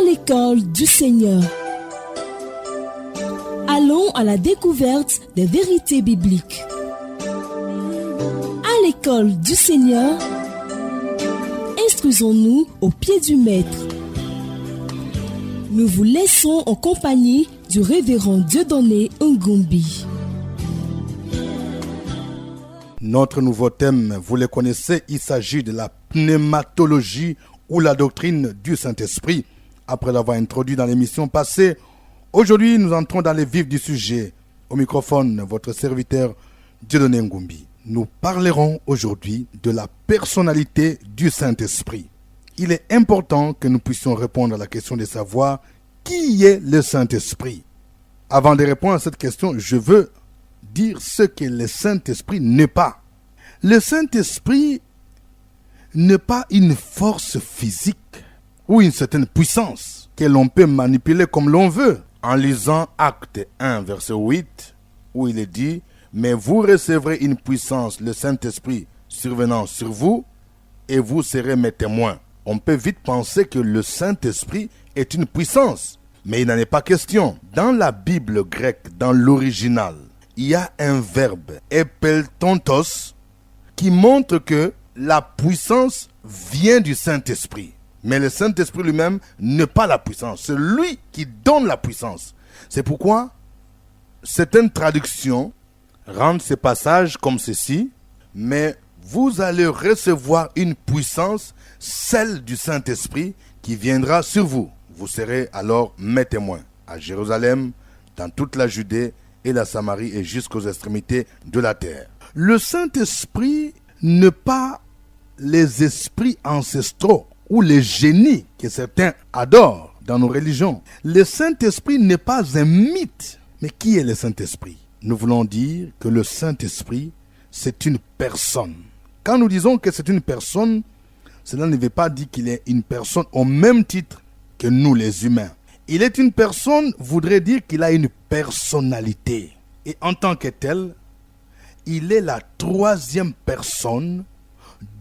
l'école du Seigneur. Allons à la découverte des vérités bibliques. À l'école du Seigneur, instruisons-nous au pied du Maître. Nous vous laissons en compagnie du révérend Dieudonné Ngumbi. Notre nouveau thème, vous le connaissez, il s'agit de la pneumatologie ou la doctrine du Saint-Esprit. Après l'avoir introduit dans l'émission passée, aujourd'hui nous entrons dans le vif du sujet. Au microphone, votre serviteur Dieudonné Ngumbi. Nous parlerons aujourd'hui de la personnalité du Saint-Esprit. Il est important que nous puissions répondre à la question de savoir qui est le Saint-Esprit. Avant de répondre à cette question, je veux dire ce que le Saint-Esprit n'est pas. Le Saint-Esprit n'est pas une force physique ou une certaine puissance que l'on peut manipuler comme l'on veut. En lisant Acte 1, verset 8, où il est dit « Mais vous recevrez une puissance, le Saint-Esprit, survenant sur vous, et vous serez mes témoins. » On peut vite penser que le Saint-Esprit est une puissance, mais il n'en est pas question. Dans la Bible grecque, dans l'original, il y a un verbe, epeltontos, qui montre que la puissance vient du Saint-Esprit. Mais le Saint-Esprit lui-même n'est pas la puissance. C'est lui qui donne la puissance. C'est pourquoi certaines traductions rendent ces passages comme ceci. Mais vous allez recevoir une puissance, celle du Saint-Esprit, qui viendra sur vous. Vous serez alors mes témoins à Jérusalem, dans toute la Judée et la Samarie et jusqu'aux extrémités de la terre. Le Saint-Esprit n'est pas les esprits ancestraux ou les génies que certains adorent dans nos religions. Le Saint-Esprit n'est pas un mythe. Mais qui est le Saint-Esprit? Nous voulons dire que le Saint-Esprit, c'est une personne. Quand nous disons que c'est une personne, cela ne veut pas dire qu'il est une personne au même titre que nous les humains. Il est une personne, voudrait dire qu'il a une personnalité. Et en tant que tel, il est la troisième personne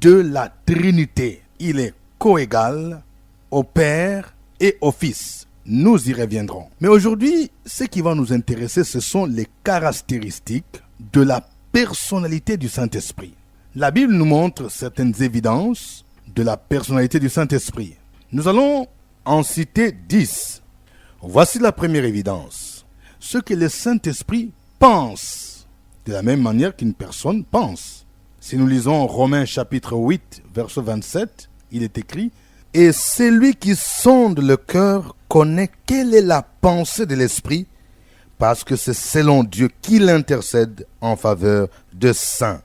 de la Trinité. Il est coégal au Père et au Fils. Nous y reviendrons. Mais aujourd'hui, ce qui va nous intéresser, ce sont les caractéristiques de la personnalité du Saint-Esprit. La Bible nous montre certaines évidences de la personnalité du Saint-Esprit. Nous allons en citer 10. Voici la première évidence. Ce que le Saint-Esprit pense, de la même manière qu'une personne pense. Si nous lisons Romains chapitre 8, verset 27, il est écrit « Et celui qui sonde le cœur connaît quelle est la pensée de l'Esprit, parce que c'est selon Dieu qu'il intercède en faveur de saints. »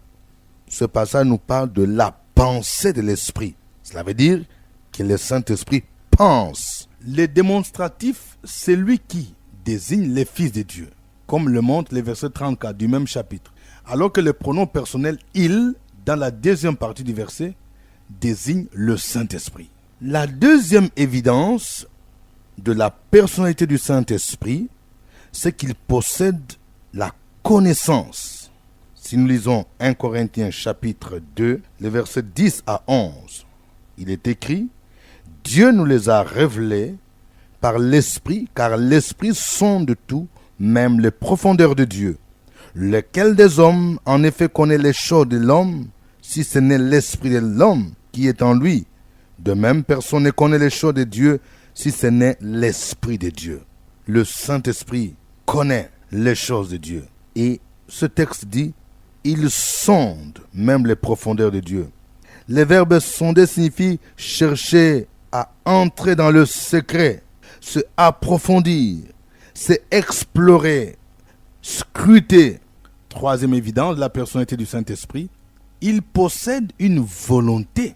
Ce passage nous parle de la pensée de l'Esprit. Cela veut dire que le Saint-Esprit pense. Le démonstratif, c'est lui qui désigne les fils de Dieu, comme le montre le verset 34 du même chapitre. Alors que le pronom personnel « il » dans la deuxième partie du verset désigne le Saint-Esprit. La deuxième évidence de la personnalité du Saint-Esprit, c'est qu'il possède la connaissance. Si nous lisons 1 Corinthiens chapitre 2, les versets 10 à 11, il est écrit « Dieu nous les a révélés par l'Esprit, car l'Esprit sonde tout, même les profondeurs de Dieu. Lequel des hommes en effet connaît les choses de l'homme, si ce n'est l'Esprit de l'homme qui est en lui? De même, personne ne connaît les choses de Dieu, si ce n'est l'Esprit de Dieu. » Le Saint-Esprit connaît les choses de Dieu. Et ce texte dit « Il sonde même les profondeurs de Dieu ». Le verbe sonder signifie chercher à entrer dans le secret, se approfondir, se explorer, scruter. Troisième évidence de la personnalité du Saint-Esprit, il possède une volonté.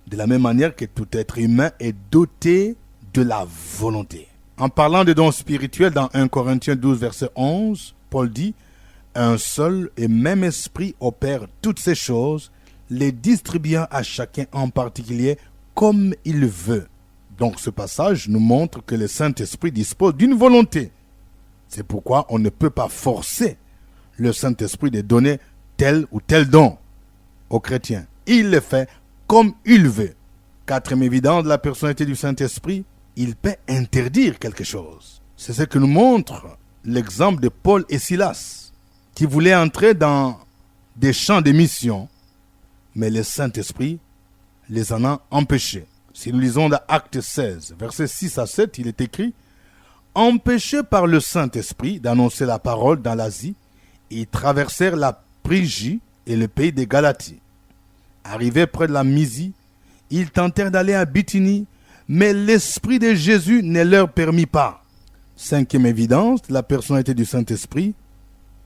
De la même manière que tout être humain est doté de la volonté. En parlant de dons spirituels dans 1 Corinthiens 12, verset 11, Paul dit « Un seul et même esprit opère toutes ces choses, les distribuant à chacun en particulier comme il veut. » Donc ce passage nous montre que le Saint-Esprit dispose d'une volonté. C'est pourquoi on ne peut pas forcer le Saint-Esprit de donner tel ou tel don aux chrétiens. Il le fait comme il veut. Quatrième évidence de la personnalité du Saint-Esprit, il peut interdire quelque chose. C'est ce que nous montre l'exemple de Paul et Silas, qui voulaient entrer dans des champs de mission, mais le Saint-Esprit les en a empêchés. Si nous lisons dans Actes 16, versets 6 à 7, il est écrit « Empêchés par le Saint-Esprit d'annoncer la parole dans l'Asie, ils traversèrent la Phrygie et le pays des Galaties. Arrivés près de la Mysie, ils tentèrent d'aller à Bithynie, mais l'Esprit de Jésus ne leur permit pas. » Cinquième évidence de la personnalité du Saint-Esprit,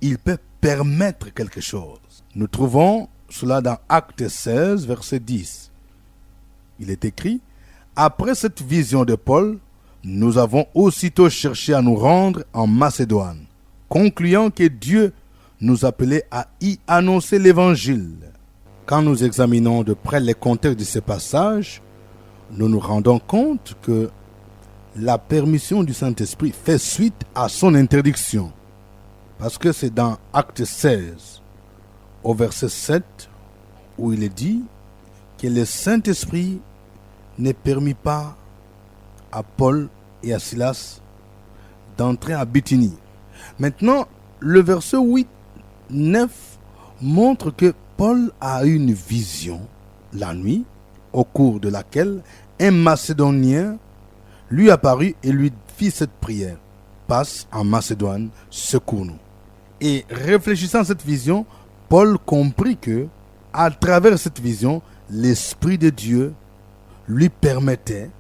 il peut permettre quelque chose. Nous trouvons cela dans Actes 16, verset 10. Il est écrit « Après cette vision de Paul, nous avons aussitôt cherché à nous rendre en Macédoine, concluant que Dieu nous appelait à y annoncer l'Évangile. » Quand nous examinons de près les contextes de ces passages, nous nous rendons compte que la permission du Saint-Esprit fait suite à son interdiction. Parce que c'est dans Acte 16, au verset 7, où il est dit que le Saint-Esprit ne permit pas à Paul et à Silas d'entrer à Bithynie. Maintenant, le verset 8, 9 montre que Paul a eu une vision la nuit, au cours de laquelle un Macédonien lui apparut et lui fit cette prière. Passe en Macédoine, secours-nous. Et réfléchissant à cette vision, Paul comprit que, à travers cette vision, l'Esprit de Dieu lui permettait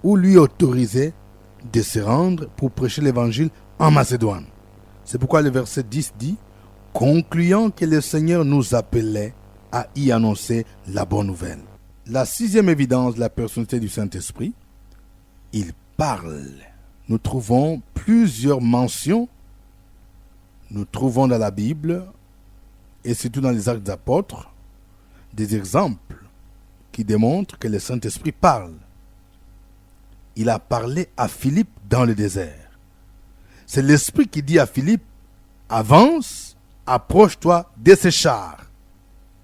ou lui autorisait de se rendre pour prêcher l'Évangile en Macédoine. C'est pourquoi le verset 10 dit « Concluant que le Seigneur nous appelait à y annoncer la bonne nouvelle. » La sixième évidence de la personnalité du Saint-Esprit, il parle. Nous trouvons plusieurs mentions. Nous trouvons dans la Bible, et surtout dans les Actes des Apôtres, des exemples qui démontrent que le Saint-Esprit parle. Il a parlé à Philippe dans le désert. C'est l'Esprit qui dit à Philippe, « Avance, approche-toi de ces chars. »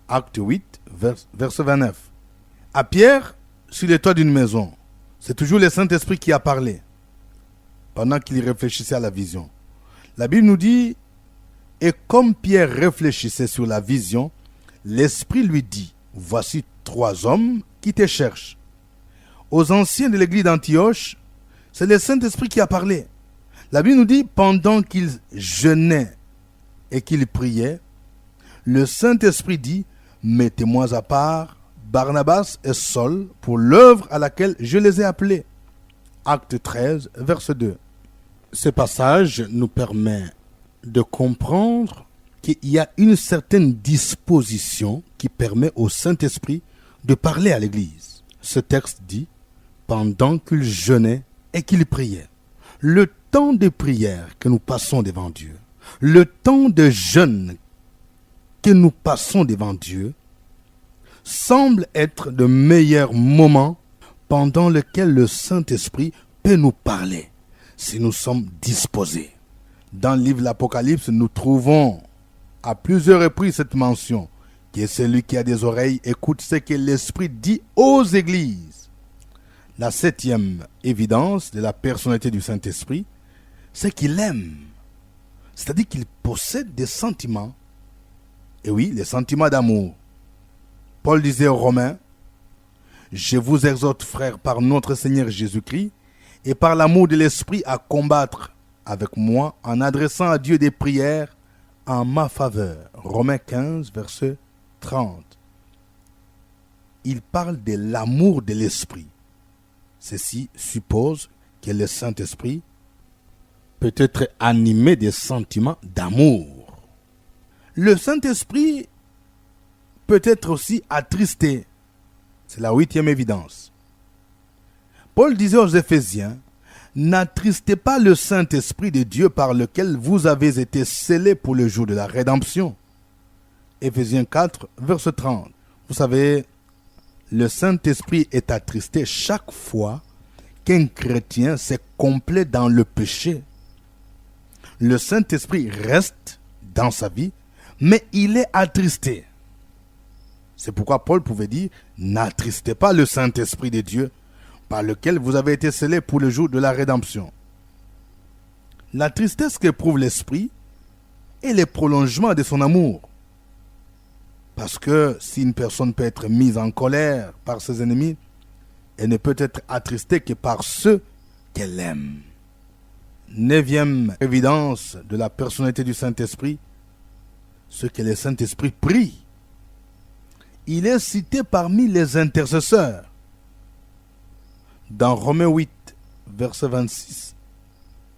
Acte 8, verset 29. À Pierre, sur le toit d'une maison, c'est toujours le Saint-Esprit qui a parlé, pendant qu'il réfléchissait à la vision. La Bible nous dit, « Et comme Pierre réfléchissait sur la vision, l'Esprit lui dit, « Voici 3 hommes qui te cherchent. » Aux anciens de l'église d'Antioche, c'est le Saint-Esprit qui a parlé. La Bible nous dit, pendant qu'ils jeûnaient et qu'ils priaient, le Saint-Esprit dit, « Mettez-moi à part Barnabas et Saul pour l'œuvre à laquelle je les ai appelés. » Acte 13, verset 2. Ce passage nous permet de comprendre qu'il y a une certaine disposition qui permet au Saint-Esprit de parler à l'Église. Ce texte dit, pendant qu'ils jeûnaient et qu'ils priaient. Le temps de prière que nous passons devant Dieu, le temps de jeûne que nous passons devant Dieu, semble être le meilleur moment pendant lequel le Saint-Esprit peut nous parler, si nous sommes disposés. Dans le livre de l'Apocalypse, nous trouvons à plusieurs reprises cette mention, qui est celui qui a des oreilles, écoute ce que l'Esprit dit aux églises. La 7e évidence de la personnalité du Saint-Esprit, c'est qu'il aime. C'est-à-dire qu'il possède des sentiments. Et oui, les sentiments d'amour. Paul disait aux Romains, « Je vous exhorte, frères, par notre Seigneur Jésus-Christ, et par l'amour de l'Esprit, à combattre avec moi en adressant à Dieu des prières en ma faveur. » Romains 15, verset 30. Il parle de l'amour de l'Esprit. Ceci suppose que le Saint-Esprit peut être animé des sentiments d'amour. Le Saint-Esprit peut être aussi attristé. C'est la 8e évidence. Paul disait aux Éphésiens, « N'attristez pas le Saint-Esprit de Dieu par lequel vous avez été scellés pour le jour de la rédemption. » Éphésiens 4, verset 30. Vous savez, le Saint-Esprit est attristé chaque fois qu'un chrétien se complaît dans le péché. Le Saint-Esprit reste dans sa vie, mais il est attristé. C'est pourquoi Paul pouvait dire, « N'attristez pas le Saint-Esprit de Dieu, par lequel vous avez été scellés pour le jour de la rédemption. La tristesse qu'éprouve l'esprit est le prolongement de son amour. Parce que si une personne peut être mise en colère par ses ennemis, elle ne peut être attristée que par ceux qu'elle aime. 9e évidence de la personnalité du Saint-Esprit, ce que le Saint-Esprit prie. Il est cité parmi les intercesseurs. Dans Romains 8, verset 26,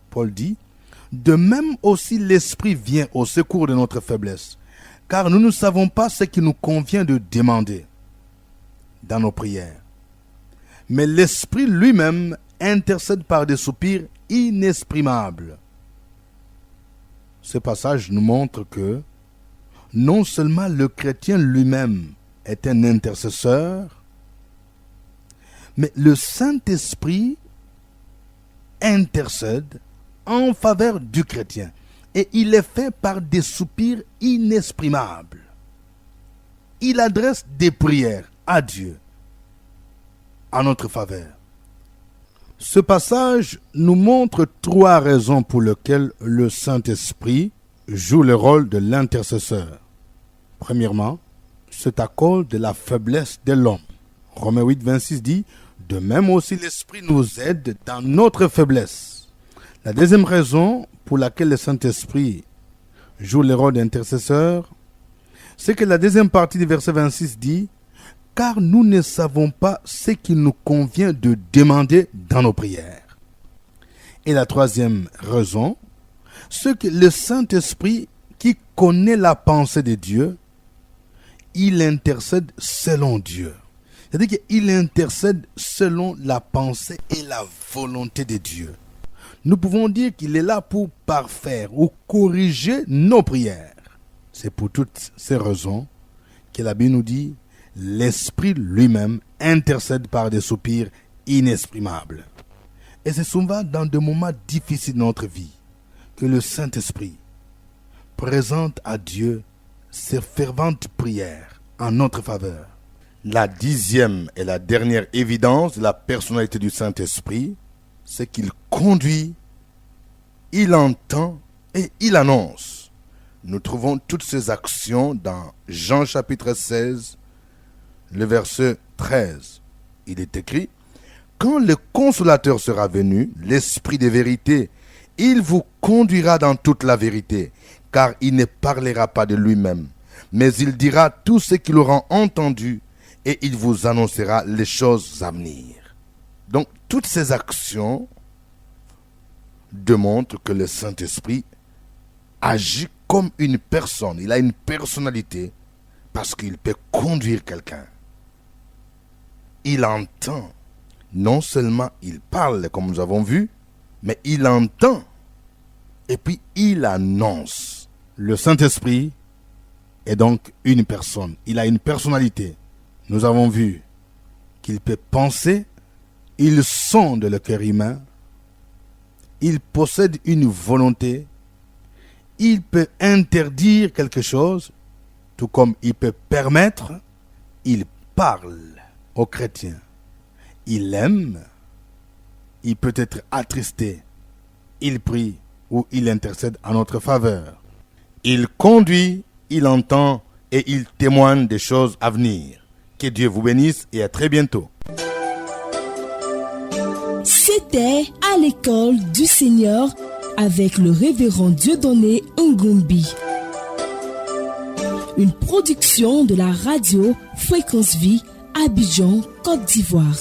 Paul dit, « De même aussi l'Esprit vient au secours de notre faiblesse, car nous ne savons pas ce qu'il nous convient de demander dans nos prières. Mais l'Esprit lui-même intercède par des soupirs inexprimables. » Ce passage nous montre que non seulement le chrétien lui-même est un intercesseur, mais le Saint-Esprit intercède en faveur du chrétien. Et il est fait par des soupirs inexprimables. Il adresse des prières à Dieu en notre faveur. Ce passage nous montre 3 raisons pour lesquelles le Saint-Esprit joue le rôle de l'intercesseur. Premièrement, c'est à cause de la faiblesse de l'homme. Romains 8, 26 dit, « De même aussi l'Esprit nous aide dans notre faiblesse. » La deuxième raison pour laquelle le Saint-Esprit joue le rôle d'intercesseur, c'est que la deuxième partie du verset 26 dit « Car nous ne savons pas ce qu'il nous convient de demander dans nos prières. » Et la troisième raison, c'est que le Saint-Esprit qui connaît la pensée de Dieu, il intercède selon Dieu. C'est-à-dire qu'il intercède selon la pensée et la volonté de Dieu. Nous pouvons dire qu'il est là pour parfaire ou corriger nos prières. C'est pour toutes ces raisons que la Bible nous dit « L'Esprit lui-même intercède par des soupirs inexprimables. » Et c'est souvent dans des moments difficiles de notre vie que le Saint-Esprit présente à Dieu ses ferventes prières en notre faveur. La 10e et la dernière évidence de la personnalité du Saint-Esprit, c'est qu'il conduit, il entend et il annonce. Nous trouvons toutes ces actions dans Jean chapitre 16, le verset 13. Il est écrit, « Quand le Consolateur sera venu, l'Esprit de vérité, il vous conduira dans toute la vérité, car il ne parlera pas de lui-même, mais il dira tout ce qu'il aura entendu, et il vous annoncera les choses à venir. » Donc, toutes ces actions démontrent que le Saint-Esprit agit comme une personne. Il a une personnalité parce qu'il peut conduire quelqu'un. Il entend. Non seulement il parle, comme nous avons vu, mais il entend. Et puis, il annonce. Le Saint-Esprit est donc une personne. Il a une personnalité. Nous avons vu qu'il peut penser, il sonde le cœur humain, il possède une volonté, il peut interdire quelque chose, tout comme il peut permettre, il parle aux chrétiens. Il aime, il peut être attristé, il prie ou il intercède en notre faveur. Il conduit, il entend et il témoigne des choses à venir. Que Dieu vous bénisse et à très bientôt. C'était à l'école du Seigneur avec le révérend Dieudonné Ngombi. Une production de la radio Fréquence Vie, Abidjan, Côte d'Ivoire.